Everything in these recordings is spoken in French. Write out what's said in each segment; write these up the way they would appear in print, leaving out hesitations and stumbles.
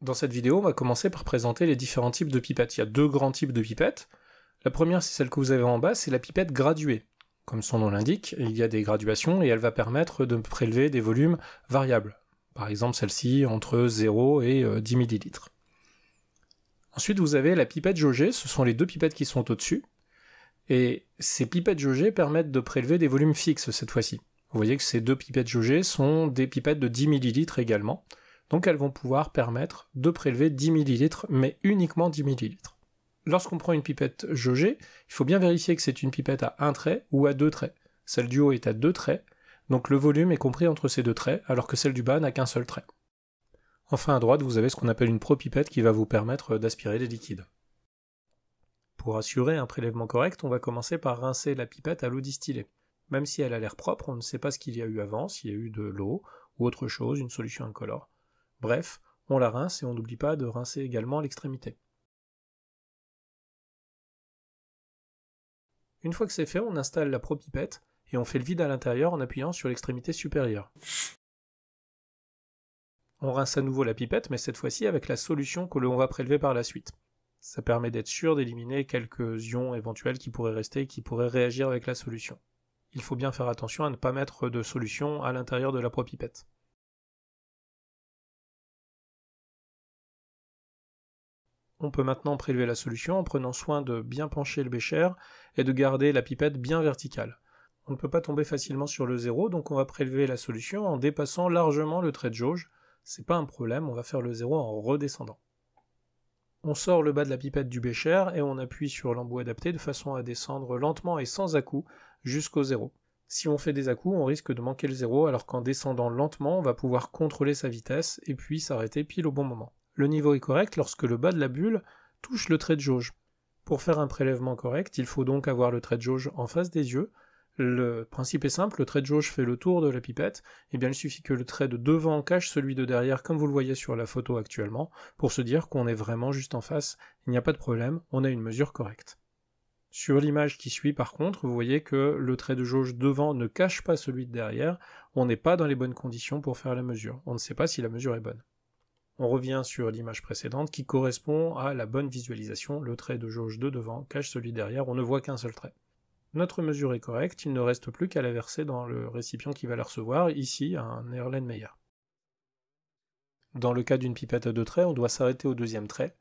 Dans cette vidéo, on va commencer par présenter les différents types de pipettes. Il y a deux grands types de pipettes. La première, c'est celle que vous avez en bas, c'est la pipette graduée. Comme son nom l'indique, il y a des graduations et elle va permettre de prélever des volumes variables. Par exemple, celle-ci entre 0 et 10 ml. Ensuite, vous avez la pipette jaugée, ce sont les deux pipettes qui sont au-dessus. Et ces pipettes jaugées permettent de prélever des volumes fixes cette fois-ci. Vous voyez que ces deux pipettes jaugées sont des pipettes de 10 ml également. Donc elles vont pouvoir permettre de prélever 10 ml, mais uniquement 10 ml. Lorsqu'on prend une pipette jaugée, il faut bien vérifier que c'est une pipette à un trait ou à deux traits. Celle du haut est à deux traits, donc le volume est compris entre ces deux traits, alors que celle du bas n'a qu'un seul trait. Enfin à droite, vous avez ce qu'on appelle une propipette qui va vous permettre d'aspirer les liquides. Pour assurer un prélèvement correct, on va commencer par rincer la pipette à l'eau distillée. Même si elle a l'air propre, on ne sait pas ce qu'il y a eu avant, s'il y a eu de l'eau ou autre chose, une solution incolore. Bref, on la rince et on n'oublie pas de rincer également l'extrémité. Une fois que c'est fait, on installe la propipette et on fait le vide à l'intérieur en appuyant sur l'extrémité supérieure. On rince à nouveau la pipette, mais cette fois-ci avec la solution que l'on va prélever par la suite. Ça permet d'être sûr d'éliminer quelques ions éventuels qui pourraient rester et qui pourraient réagir avec la solution. Il faut bien faire attention à ne pas mettre de solution à l'intérieur de la propipette. On peut maintenant prélever la solution en prenant soin de bien pencher le bécher et de garder la pipette bien verticale. On ne peut pas tomber facilement sur le zéro, donc on va prélever la solution en dépassant largement le trait de jauge. C'est pas un problème, on va faire le zéro en redescendant. On sort le bas de la pipette du bécher et on appuie sur l'embout adapté de façon à descendre lentement et sans à-coups jusqu'au zéro. Si on fait des à-coups, on risque de manquer le zéro, alors qu'en descendant lentement, on va pouvoir contrôler sa vitesse et puis s'arrêter pile au bon moment. Le niveau est correct lorsque le bas de la bulle touche le trait de jauge. Pour faire un prélèvement correct, il faut donc avoir le trait de jauge en face des yeux. Le principe est simple, le trait de jauge fait le tour de la pipette, et bien il suffit que le trait de devant cache celui de derrière comme vous le voyez sur la photo actuellement, pour se dire qu'on est vraiment juste en face, il n'y a pas de problème, on a une mesure correcte. Sur l'image qui suit par contre, vous voyez que le trait de jauge devant ne cache pas celui de derrière, on n'est pas dans les bonnes conditions pour faire la mesure, on ne sait pas si la mesure est bonne. On revient sur l'image précédente qui correspond à la bonne visualisation, le trait de jauge de devant cache celui derrière, on ne voit qu'un seul trait. Notre mesure est correcte, il ne reste plus qu'à la verser dans le récipient qui va la recevoir, ici un Erlenmeyer. Dans le cas d'une pipette à deux traits, on doit s'arrêter au deuxième trait,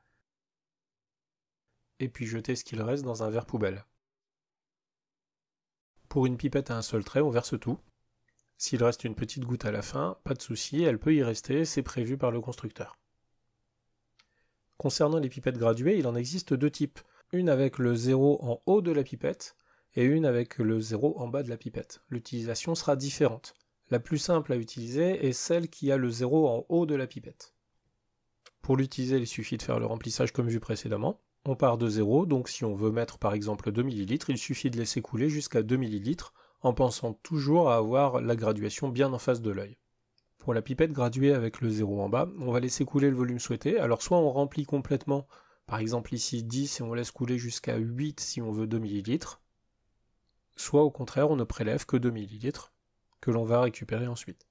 et puis jeter ce qu'il reste dans un verre poubelle. Pour une pipette à un seul trait, on verse tout. S'il reste une petite goutte à la fin, pas de souci, elle peut y rester, c'est prévu par le constructeur. Concernant les pipettes graduées, il en existe deux types. Une avec le zéro en haut de la pipette, et une avec le zéro en bas de la pipette. L'utilisation sera différente. La plus simple à utiliser est celle qui a le zéro en haut de la pipette. Pour l'utiliser, il suffit de faire le remplissage comme vu précédemment. On part de 0, donc si on veut mettre par exemple 2 ml, il suffit de laisser couler jusqu'à 2 ml, en pensant toujours à avoir la graduation bien en face de l'œil. Pour la pipette graduée avec le 0 en bas, on va laisser couler le volume souhaité, alors soit on remplit complètement, par exemple ici 10 et on laisse couler jusqu'à 8 si on veut 2 ml, soit au contraire on ne prélève que 2 ml, que l'on va récupérer ensuite.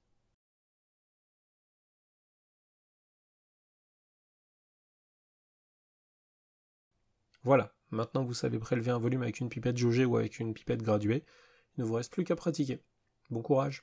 Voilà, maintenant que vous savez prélever un volume avec une pipette jaugée ou avec une pipette graduée, il ne vous reste plus qu'à pratiquer. Bon courage!